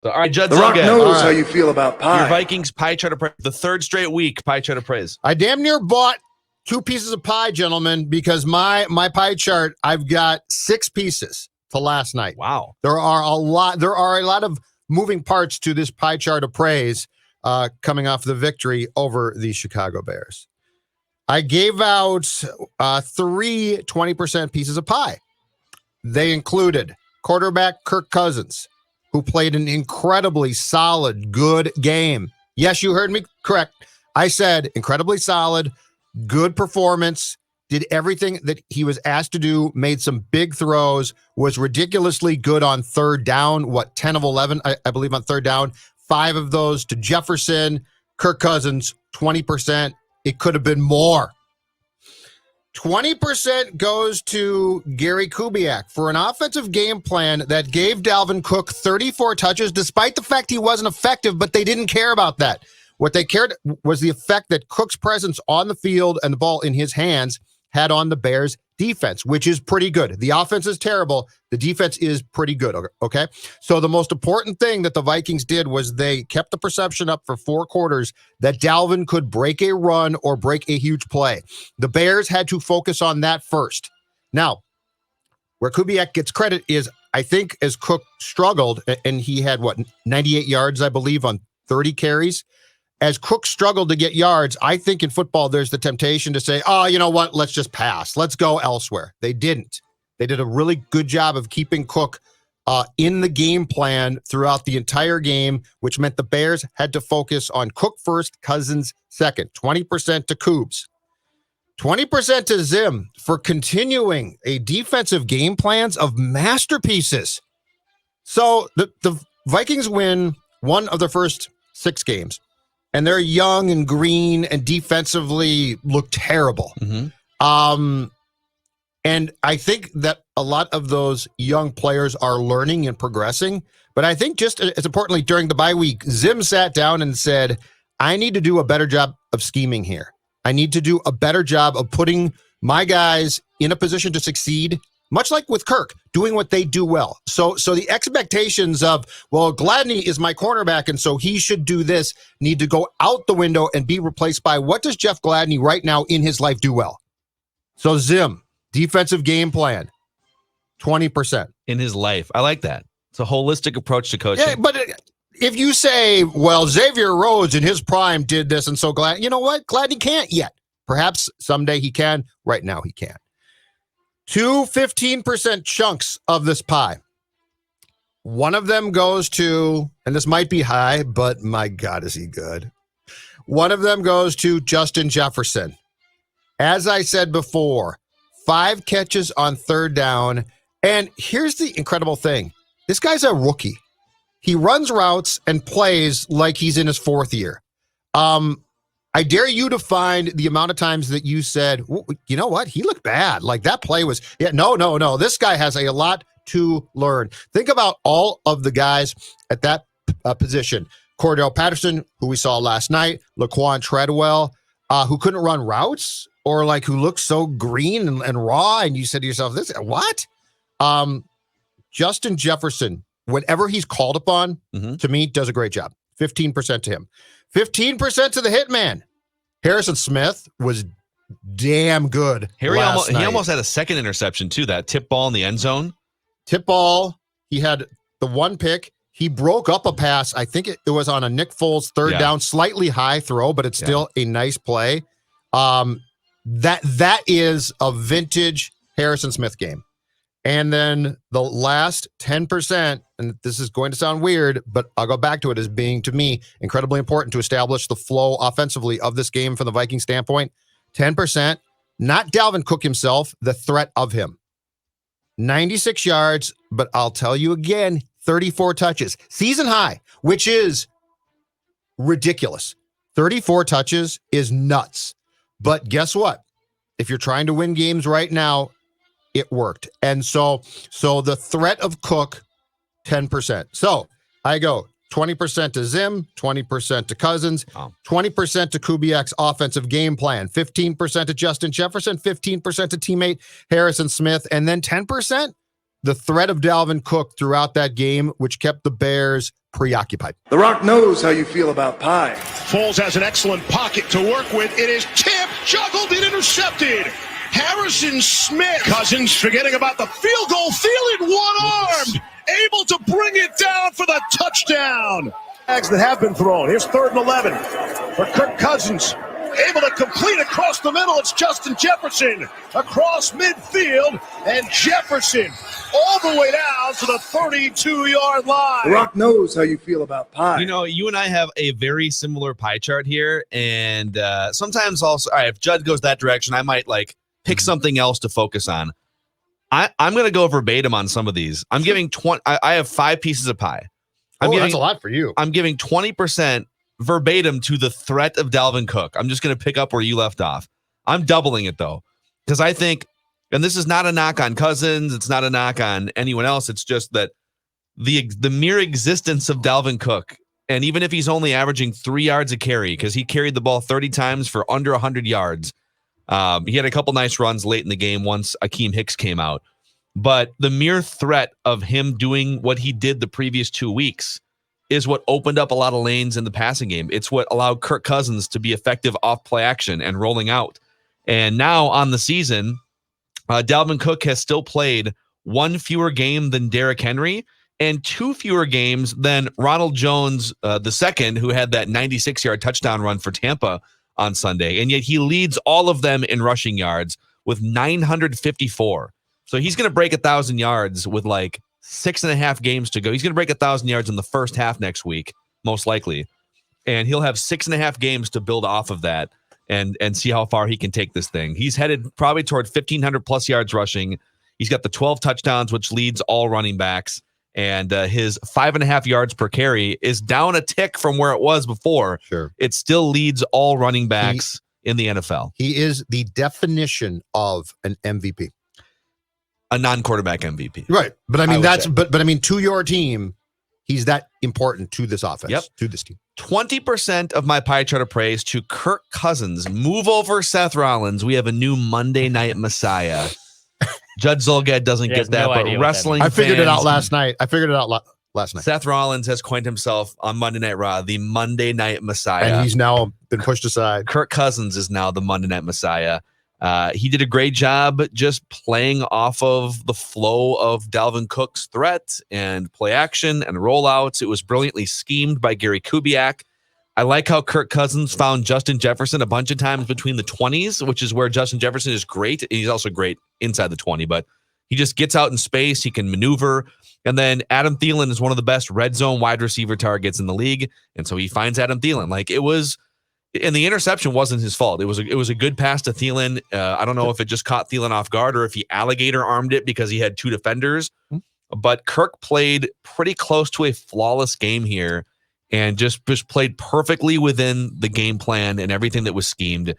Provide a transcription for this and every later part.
So, all right, Judd. The Rock knows right. how you feel about pie. Your Vikings pie chart of praise. The third straight week pie chart of praise. I damn near bought 2 pieces of pie, gentlemen, because my pie chart, I've got 6 pieces to last night. Wow. There are a lot of moving parts to this pie chart of praise coming off the victory over the Chicago Bears. I gave out 3 20% pieces of pie. They included quarterback Kirk Cousins, who played an incredibly solid, good game. Yes, you heard me correct. I said incredibly solid, good performance, did everything that he was asked to do, made some big throws, was ridiculously good on third down, 10 of 11, I believe, on third down. 5 of those to Jefferson. Kirk Cousins, 20%. It could have been more. 20% goes to Gary Kubiak for an offensive game plan that gave Dalvin Cook 34 touches, despite the fact he wasn't effective, but they didn't care about that. What they cared was the effect that Cook's presence on the field and the ball in his hands had on the Bears' defense, which is pretty good. The offense is terrible. The defense is pretty good, okay? So the most important thing that the Vikings did was they kept the perception up for 4 quarters that Dalvin could break a run or break a huge play. The Bears had to focus on that first. Now, where Kubiak gets credit is, I think, as Cook struggled, and he had, 98 yards, I believe, on 30 carries. As Cook struggled to get yards, I think in football there's the temptation to say, oh, you know what, let's just pass. Let's go elsewhere. They didn't. They did a really good job of keeping Cook in the game plan throughout the entire game, which meant the Bears had to focus on Cook first, Cousins second. 20% to Coobs. 20% to Zim for continuing a defensive game plans of masterpieces. So the Vikings win one of their first 6 games. And they're young and green and defensively look terrible. Mm-hmm. And I think that a lot of those young players are learning and progressing. But I think just as importantly, during the bye week, Zim sat down and said, I need to do a better job of scheming here. I need to do a better job of putting my guys in a position to succeed, much like with Kirk, doing what they do well. So the expectations of, well, Gladney is my cornerback, and so he should do this, need to go out the window and be replaced by, what does Jeff Gladney right now in his life do well? So Zim, defensive game plan, 20%. In his life. I like that. It's a holistic approach to coaching. Yeah, but if you say, well, Xavier Rhodes in his prime did this, and so Gladney, you know what? Gladney can't yet. Perhaps someday he can. Right now he can't. 2 15% chunks of this pie. One of them goes to, and this might be high, but my God, is he good. One of them goes to Justin Jefferson. As I said before, 5 catches on third down. And here's the incredible thing. This guy's a rookie. He runs routes and plays like he's in his 4th year. I dare you to find the amount of times that you said, you know what, he looked bad. Like that play was, no. This guy has a lot to learn. Think about all of the guys at that position. Cordell Patterson, who we saw last night, Laquan Treadwell, who couldn't run routes or like who looked so green and raw. And you said to yourself, this, what? Justin Jefferson, whenever he's called upon, to me, does a great job. 15% to him. 15% to the hitman. Harrison Smith was damn good. He almost had a second interception, too, that tip ball in the end zone. Tip ball. He had the one pick. He broke up a pass. I think it was on a Nick Foles third down, slightly high throw, but it's still a nice play. That is a vintage Harrison Smith game. And then the last 10%, and this is going to sound weird, but I'll go back to it as being, to me, incredibly important to establish the flow offensively of this game from the Viking standpoint. 10%, not Dalvin Cook himself, the threat of him. 96 yards, but I'll tell you again, 34 touches. Season high, which is ridiculous. 34 touches is nuts. But guess what? If you're trying to win games right now, it worked. And so the threat of Cook, 10%. So I go 20% to Zim, 20% to Cousins, 20% to Kubiak's offensive game plan, 15% to Justin Jefferson, 15% to teammate Harrison Smith, and then 10% the threat of Dalvin Cook throughout that game, which kept the Bears preoccupied. The Rock knows how you feel about pie. Foles has an excellent pocket to work with. It is tipped, juggled, and intercepted. Harrison Smith. Cousins forgetting about the field goal. Thielen one-armed. Able to bring it down for the touchdown. Bags that have been thrown. Here's 3rd and 11 for Kirk Cousins. Able to complete across the middle. It's Justin Jefferson across midfield. And Jefferson all the way down to the 32-yard line. The Rock knows how you feel about pie. You know, you and I have a very similar pie chart here. And sometimes also, all right, if Judd goes that direction, I might pick something else to focus on. I'm going to go verbatim on some of these. I'm giving 20. I have 5 pieces of pie. That's a lot for you. I'm giving 20% verbatim to the threat of Dalvin Cook. I'm just going to pick up where you left off. I'm doubling it, though, because I think, and this is not a knock on Cousins. It's not a knock on anyone else. It's just that the mere existence of Dalvin Cook, and even if he's only averaging 3 yards a carry, because he carried the ball 30 times for under 100 yards, he had a couple nice runs late in the game once Akeem Hicks came out. But the mere threat of him doing what he did the previous 2 weeks is what opened up a lot of lanes in the passing game. It's what allowed Kirk Cousins to be effective off play action and rolling out. And now on the season, Dalvin Cook has still played 1 fewer game than Derrick Henry and 2 fewer games than Ronald Jones II, who had that 96-yard touchdown run for Tampa on Sunday. And yet he leads all of them in rushing yards with 954. So he's going to break 1,000 yards with 6.5 games to go. He's going to break 1,000 yards in the first half next week, most likely. And he'll have 6.5 games to build off of that and see how far he can take this thing. He's headed probably toward 1,500 plus yards rushing. He's got the 12 touchdowns, which leads all running backs. And his 5.5 yards per carry is down a tick from where it was before. Sure. It still leads all running backs in the NFL. He is the definition of an MVP. A non-quarterback MVP. Right. But I mean, but I mean, to your team, he's that important to this offense, to this team. 20% of my pie chart of praise to Kirk Cousins. Move over Seth Rollins. We have a new Monday Night Messiah. Judd Zolgad doesn't get that, but wrestling I figured fans, it out last night. Last night. Seth Rollins has coined himself on Monday Night Raw the Monday Night Messiah. And he's now been pushed aside. Kirk Cousins is now the Monday Night Messiah. He did a great job just playing off of the flow of Dalvin Cook's threat and play action and rollouts. It was brilliantly schemed by Gary Kubiak. I like how Kirk Cousins found Justin Jefferson a bunch of times between the 20s, which is where Justin Jefferson is great. He's also great inside the 20, but he just gets out in space. He can maneuver. And then Adam Thielen is one of the best red zone wide receiver targets in the league. And so he finds Adam Thielen. It was, and the interception wasn't his fault. It was a good pass to Thielen. I don't know if it just caught Thielen off guard or if he alligator armed it because he had 2 defenders. But Kirk played pretty close to a flawless game here and just played perfectly within the game plan and everything that was schemed.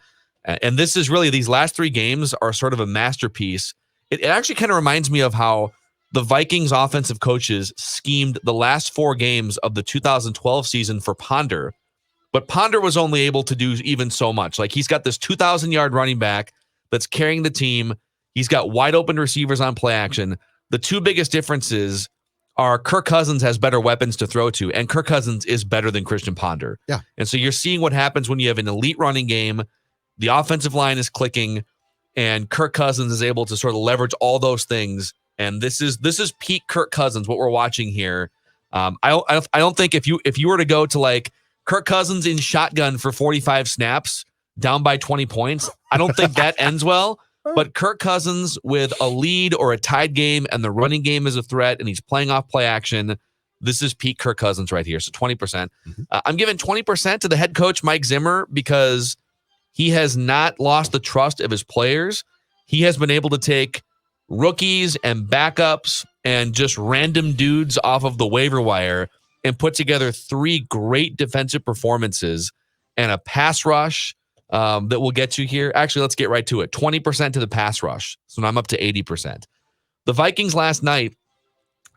And this is really, these last 3 games are sort of a masterpiece. It actually kind of reminds me of how the Vikings offensive coaches schemed the last 4 games of the 2012 season for Ponder. But Ponder was only able to do even so much. He's got this 2,000-yard running back that's carrying the team. He's got wide open receivers on play action. The 2 biggest differences are Kirk Cousins has better weapons to throw to, and Kirk Cousins is better than Christian Ponder. Yeah. And so you're seeing what happens when you have an elite running game, the offensive line is clicking, and Kirk Cousins is able to sort of leverage all those things. And this is peak Kirk Cousins, what we're watching here. I don't think if you were to go to Kirk Cousins in shotgun for 45 snaps, down by 20 points, I don't think that ends well. But Kirk Cousins with a lead or a tied game and the running game is a threat and he's playing off play action, this is peak Kirk Cousins right here. So 20%. I'm giving 20% to the head coach, Mike Zimmer, because he has not lost the trust of his players. He has been able to take rookies and backups and just random dudes off of the waiver wire and put together 3 great defensive performances and a pass rush that we'll get to here. Actually, let's get right to it. 20% to the pass rush. So now I'm up to 80%. The Vikings last night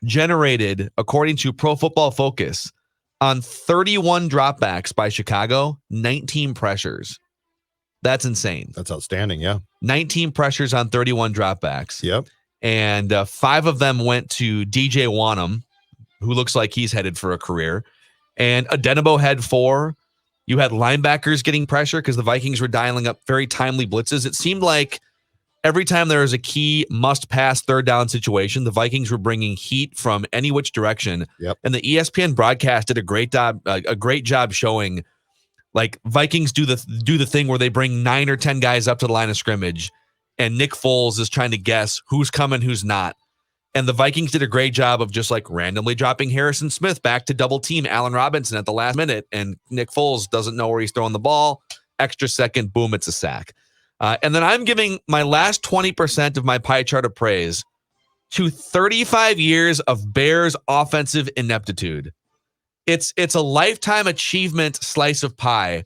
generated, according to Pro Football Focus, on 31 dropbacks by Chicago, 19 pressures. That's insane. That's outstanding, yeah. 19 pressures on 31 dropbacks. Yep. and 5 of them went to DJ Wanham, who looks like he's headed for a career. And Adenabo had 4. You had linebackers getting pressure because the Vikings were dialing up very timely blitzes. It seemed like every time there was a key must-pass third down situation, the Vikings were bringing heat from any which direction. Yep. And the ESPN broadcast did a great job showing, like, Vikings do the thing where they bring 9 or 10 guys up to the line of scrimmage, and Nick Foles is trying to guess who's coming, who's not. And the Vikings did a great job of just like randomly dropping Harrison Smith back to double team Allen Robinson at the last minute. And Nick Foles doesn't know where he's throwing the ball. Extra second, boom, it's a sack. And then I'm giving my last 20% of my pie chart of praise to 35 years of Bears offensive ineptitude. It's a lifetime achievement slice of pie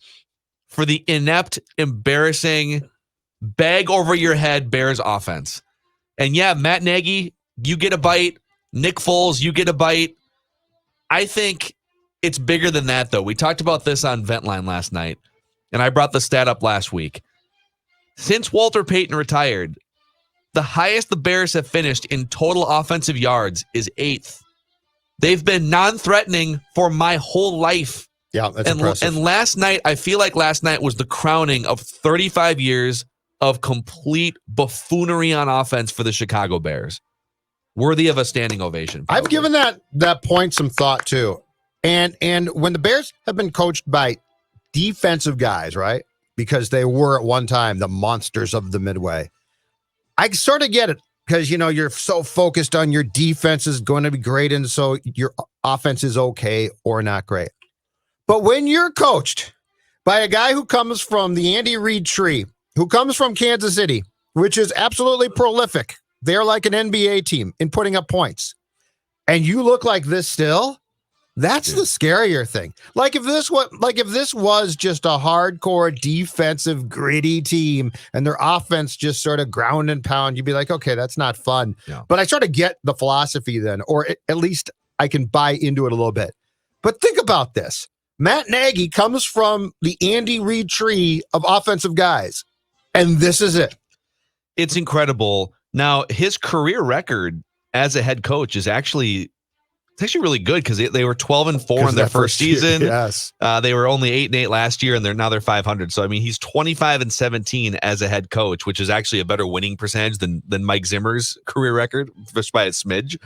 for the inept, embarrassing, bag over your head Bears offense. And yeah, Matt Nagy, you get a bite. Nick Foles, you get a bite. I think it's bigger than that, though. We talked about this on Ventline last night, and I brought the stat up last week. Since Walter Payton retired, the highest the Bears have finished in total offensive yards is 8th. They've been non-threatening for my whole life. Yeah, that's impressive. And last night, I feel like last night was the crowning of 35 years of complete buffoonery on offense for the Chicago Bears. Worthy of a standing ovation. Probably. I've given that point some thought too. And when the Bears have been coached by defensive guys, right? Because they were at one time the monsters of the Midway. I sort of get it because, you know, you're so focused on your defense is going to be great and so your offense is okay or not great. But when you're coached by a guy who comes from the Andy Reid tree, who comes from Kansas City, which is absolutely prolific, they're like an NBA team in putting up points. And you look like this still, that's the scarier thing. Like if this was just a hardcore defensive gritty team and their offense just sort of ground and pound, you'd be like, okay, that's not fun. Yeah. But I sort of get the philosophy then, or at least I can buy into it a little bit. But think about this. Matt Nagy comes from the Andy Reid tree of offensive guys. And this is it. It's incredible. Now, his career record as a head coach is actually really good because they were 12-4 in their first season. Yes. They were only 8-8 last year, and they're 500. So I mean, he's 25-17 as a head coach, which is actually a better winning percentage than Mike Zimmer's career record, just by a smidge.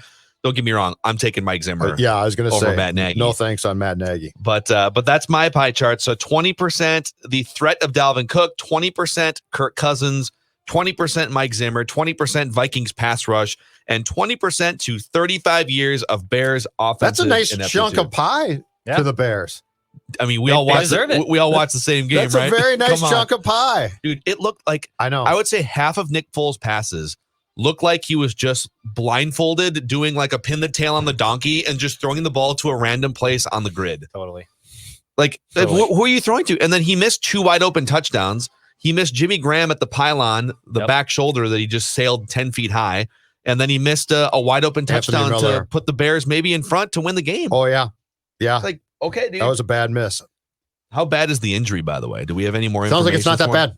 Don't get me wrong, I'm taking Mike Zimmer. Yeah, I was going to say Matt Nagy. No thanks on Matt Nagy. But that's my pie chart. So 20% the threat of Dalvin Cook, 20% Kirk Cousins, 20% Mike Zimmer, 20% Vikings pass rush, and 20% to 35 years of Bears offensive. That's a nice chunk of pie to the Bears. I mean, we all watch the same game, That's right? That's a very nice chunk of pie. Dude, it looked like, I know. I would say half of Nick Foles' passes looked like he was just blindfolded, doing like a pin the tail on the donkey and just throwing the ball to a random place on the grid. Totally. Like, who are you throwing to? And then he missed 2 wide open touchdowns. He missed Jimmy Graham at the pylon, the back shoulder that he just sailed 10 feet high. And then he missed a wide open touchdown to put the Bears maybe in front to win the game. Oh, yeah. Yeah. It's like, okay, dude. That was a bad miss. How bad is the injury, by the way? Do we have any more Sounds information? like it's not that bad.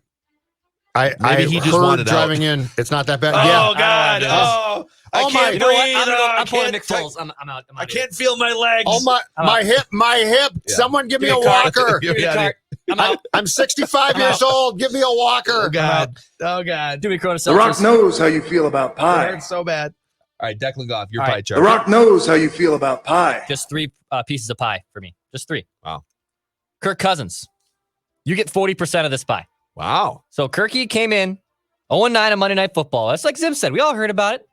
Maybe he just heard wanted driving in. It's not that bad. Oh, God. Oh, I can't breathe. I'm pulling Nick Foles. I'm out. I can't feel my legs. Oh, my hip. Yeah. Someone give me a walker. I'm out. I'm 65 years old. Give me a walker. Oh, God. Do we Corona The Rock knows how you feel about pie. It hurts so bad. All right, Declan Goff, your pie chart. The Rock knows how you feel about pie. Just 3 pieces of pie for me. Just 3. Wow. Kirk Cousins. You get 40% of this pie. Wow. So Kirky came in 0-9 on Monday Night Football. That's like Zim said. We all heard about it.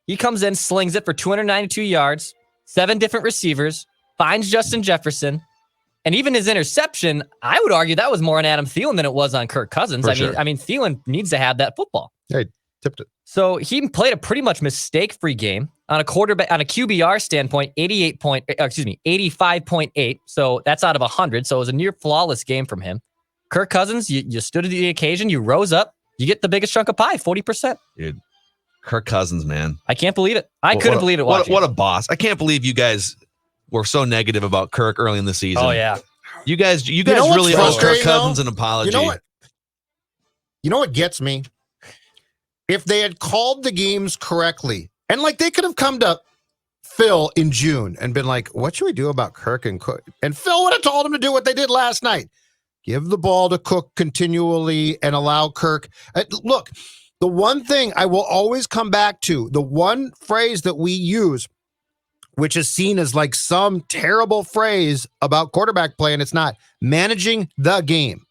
He comes in, slings it for 292 yards, 7 different receivers, finds Justin Jefferson, and even his interception, I would argue that was more on Adam Thielen than it was on Kirk Cousins. I mean, Thielen needs to have that football. Hey, tipped it. So he played a pretty much mistake-free game on a quarterback on a QBR standpoint, 85.8. So that's out of 100. So it was a near flawless game from him. Kirk Cousins, you stood to the occasion, you rose up, you get the biggest chunk of pie, 40%. Dude, Kirk Cousins, man. I can't believe it. I couldn't believe it watching. What a boss. I can't believe you guys were so negative about Kirk early in the season. Oh, yeah. You guys really owe Kirk Cousins an apology. You know what gets me? if they had called the games correctly, and like they could have come to Phil in June and been like, what should we do about Kirk and Cook? And Phil would have told him to do what they did last night. Give the ball to Cook continually and allow Kirk. Look, the one thing I will always come back to, the one phrase that we use, which is seen as like some terrible phrase about quarterback play, and it's not, managing the game.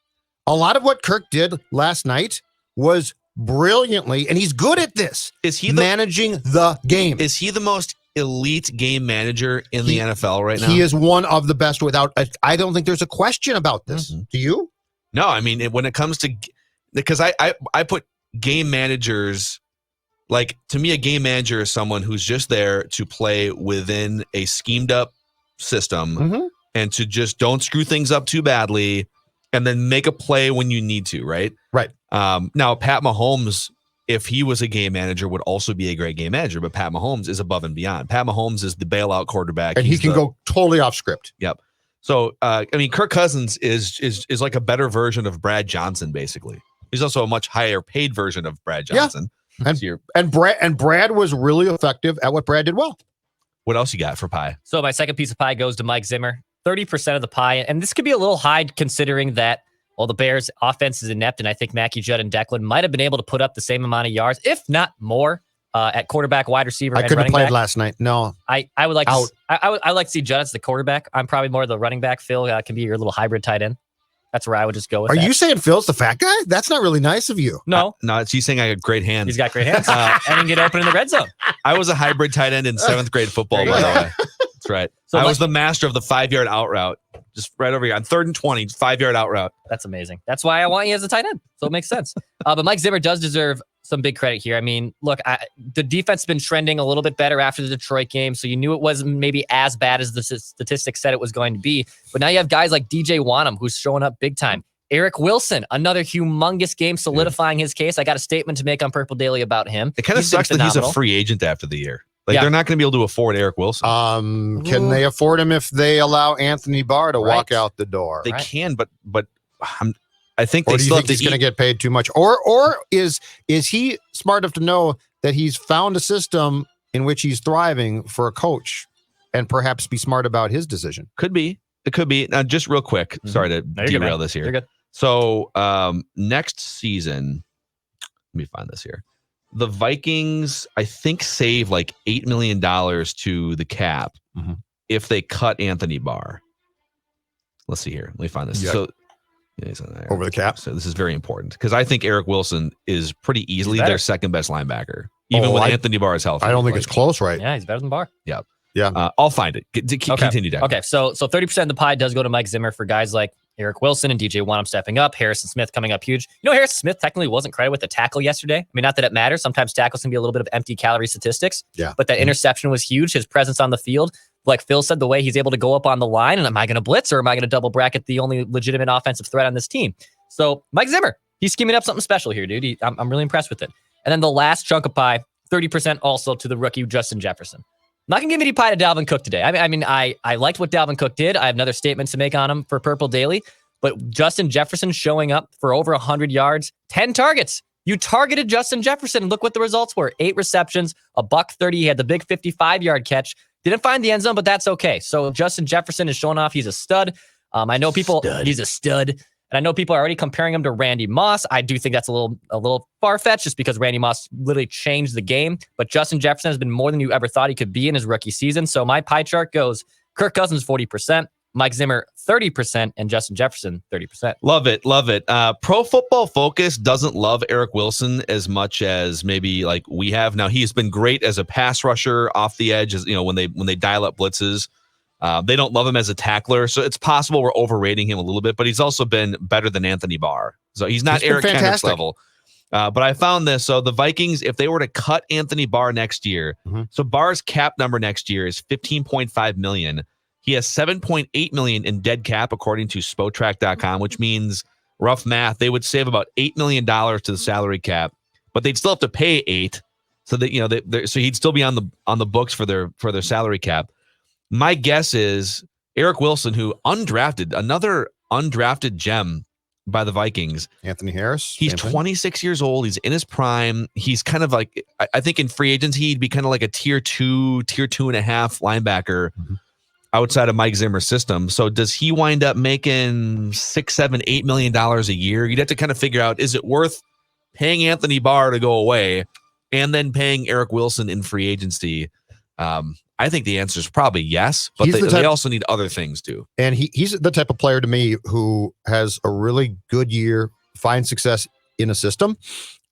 A lot of what Kirk did last night was brilliantly, and he's good at this. Is he managing the game? Is he the most elite game manager in the NFL right now? He is one of the best I don't think there's a question about this. Mm-hmm. Do you? No, I mean, when it comes to, because I put game managers, like, to me, a game manager is someone who's just there to play within a schemed up system and to just don't screw things up too badly and then make a play when you need to, right? Right. Now, Pat Mahomes, if he was a game manager, would also be a great game manager, but Pat Mahomes is above and beyond. Pat Mahomes is the bailout quarterback. And he can go totally off script. Yep. So, I mean, Kirk Cousins is like a better version of Brad Johnson, basically. He's also a much higher paid version of Brad Johnson. Yeah. And Brad was really effective at what Brad did well. What else you got for pie? So my second piece of pie goes to Mike Zimmer. 30% of the pie, and this could be a little high considering that, well, the Bears' offense is inept, and I think Mackey Judd and Declan might have been able to put up the same amount of yards, if not more, at quarterback, wide receiver, I and couldn't running have played back. last night. No. I would like to, I like to see Judd as the quarterback. I'm probably more the running back. Phil can be your little hybrid tight end. That's where I would just go with Are that. you saying Phil's the fat guy? That's not really nice of you. No. No, he's saying I got great hands. He's got great hands. And he can get open in the red zone. I was a hybrid tight end in 7th grade football, by the way. That's right. So I was the master of the 5-yard out route. Just right over here on 3rd and 20, 5-yard out route. That's amazing. That's why I want you as a tight end. So it makes sense. But Mike Zimmer does deserve some big credit here. I mean, look, the defense has been trending a little bit better after the Detroit game, so you knew it wasn't maybe as bad as the statistics said it was going to be. But now you have guys like DJ Wanham, who's showing up big time. Eric Wilson, another humongous game, solidifying his case. I got a statement to make on Purple Daily about him. It kind of sucks that he's a free agent after the year. Like, they're not going to be able to afford Eric Wilson. Can they afford him if they allow Anthony Barr to walk out the door? They can, but I think Or they do you still think have he's going to get paid too much? Or is he smart enough to know that he's found a system in which he's thriving for a coach and perhaps be smart about his decision? Could be. It could be. Now, just real quick. Sorry to derail this here. You're good. So next season, let me find this here. The Vikings, I think, save like $8 million to the cap if they cut Anthony Barr. Let's see here. Let me find this. Yeah. So he's on there. Over the cap. So this is very important because I think Eric Wilson is pretty easily their second best linebacker, even with Anthony Barr is healthy. I don't think it's close, right? Yeah, he's better than Barr. Yeah. Yeah. I'll find it. Continue, Deck. Okay, so 30% of the pie does go to Mike Zimmer for guys like Eric Wilson and DJ Wanham stepping up, Harrison Smith coming up huge. You know, Harrison Smith technically wasn't credited with the tackle yesterday. I mean, not that it matters. Sometimes tackles can be a little bit of empty calorie statistics. Yeah. But that interception was huge. His presence on the field, like Phil said, the way he's able to go up on the line, and am I going to blitz or am I going to double bracket the only legitimate offensive threat on this team? So Mike Zimmer, he's scheming up something special here, dude. I'm really impressed with it. And then the last chunk of pie, 30% also to the rookie Justin Jefferson. I'm not going to give any pie to Dalvin Cook today. I liked what Dalvin Cook did. I have another statement to make on him for Purple Daily. But Justin Jefferson showing up for over 100 yards, 10 targets. You targeted Justin Jefferson, and look what the results were. 8 receptions, $130. He had the big 55-yard catch. Didn't find the end zone, but that's okay. So Justin Jefferson is showing off he's a stud. I know people, he's a stud. And I know people are already comparing him to Randy Moss. I do think that's a little far-fetched just because Randy Moss literally changed the game. But Justin Jefferson has been more than you ever thought he could be in his rookie season. So my pie chart goes Kirk Cousins 40%, Mike Zimmer 30%, and Justin Jefferson 30%. Love it. Love it. Pro Football Focus doesn't love Eric Wilson as much as maybe like we have. Now, he's been great as a pass rusher off the edge, as, you know, when they dial up blitzes. They don't love him as a tackler, so it's possible we're overrating him a little bit, but he's also been better than Anthony Barr. So he's not Eric Kendricks level. But I found this. So the Vikings, if they were to cut Anthony Barr next year, so Barr's cap number next year is $15.5 million. He has $7.8 million in dead cap, according to Spotrac.com, which means, rough math, they would save about $8 million to the salary cap, but they'd still have to pay $8 million. So that, you know, so he'd still be on the books for their salary cap. My guess is Eric Wilson, who another undrafted gem by the Vikings. Anthony Harris. He's same thing. 26 years old. He's in his prime. He's kind of like, I think in free agency, he'd be kind of like a tier 2.5 linebacker outside of Mike Zimmer's system. So does he wind up making $6, $7, $8 million a year? You'd have to kind of figure out, is it worth paying Anthony Barr to go away and then paying Eric Wilson in free agency? I think the answer is probably yes, but they also need other things too. And he's the type of player to me who has a really good year, finds success in a system,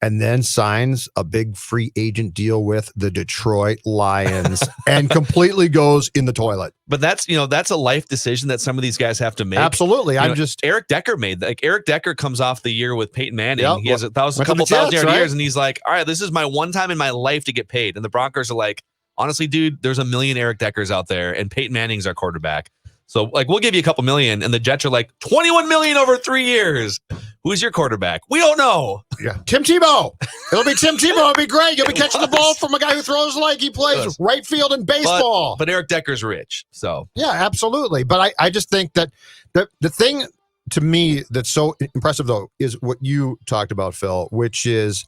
and then signs a big free agent deal with the Detroit Lions and completely goes in the toilet. But that's a life decision that some of these guys have to make. Absolutely. Eric Decker made that. Like Eric Decker comes off the year with Peyton Manning. Yep. He has a couple thousand yard years, and he's like, all right, this is my one time in my life to get paid. And the Broncos are like, honestly, dude, there's a million Eric Deckers out there, and Peyton Manning's our quarterback. So, like, we'll give you a couple million, and the Jets are like, $21 million over 3 years. Who's your quarterback? We don't know. Yeah, Tim Tebow. It'll be Tim Tebow. It'll be great. You'll be catching the ball from a guy who throws like he plays right field in baseball. But Eric Decker's rich, so. Yeah, absolutely. But I just think that the thing to me that's so impressive, though, is what you talked about, Phil, which is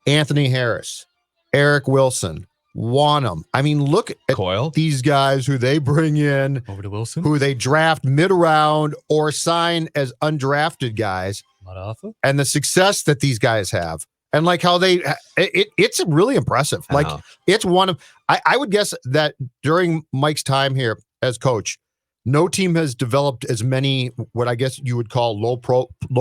Anthony Harris, Eric Wilson, Wanham. I mean, look at Coyle. These guys who they bring in, Over to Wilson. who they draft mid-round or sign as undrafted guys, and the success that these guys have, and like how it's really impressive. Like it's one of, I would guess that during Mike's time here as coach, no team has developed as many what I guess you would call low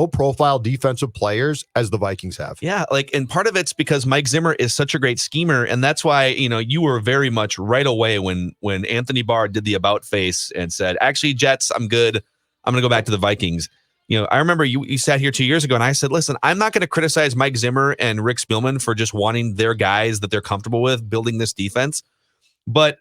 profile defensive players as the Vikings have. Yeah, and part of it's because Mike Zimmer is such a great schemer, and that's why you were very much right away when Anthony Barr did the about face and said, "Actually, Jets, I'm good. I'm going to go back to the Vikings." I remember you sat here 2 years ago, and I said, "Listen, I'm not going to criticize Mike Zimmer and Rick Spielman for just wanting their guys that they're comfortable with building this defense, but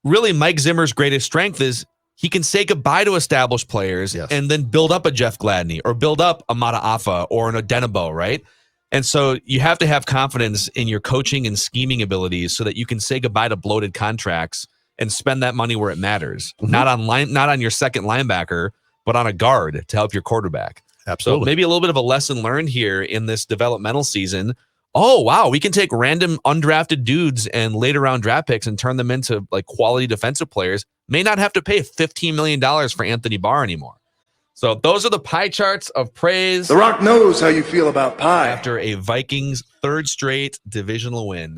really, Mike Zimmer's greatest strength is." He can say goodbye to established players and then build up a Jeff Gladney or build up a Mata Afa or an Odenigbo, right? And so you have to have confidence in your coaching and scheming abilities so that you can say goodbye to bloated contracts and spend that money where it matters. Not on your second linebacker, but on a guard to help your quarterback. Absolutely. So maybe a little bit of a lesson learned here in this developmental season. Oh, wow, we can take random undrafted dudes and later round draft picks and turn them into like quality defensive players. May not have to pay $15 million for Anthony Barr anymore. So those are the pie charts of praise. The Rock knows how you feel about pie. After a Vikings third straight divisional win.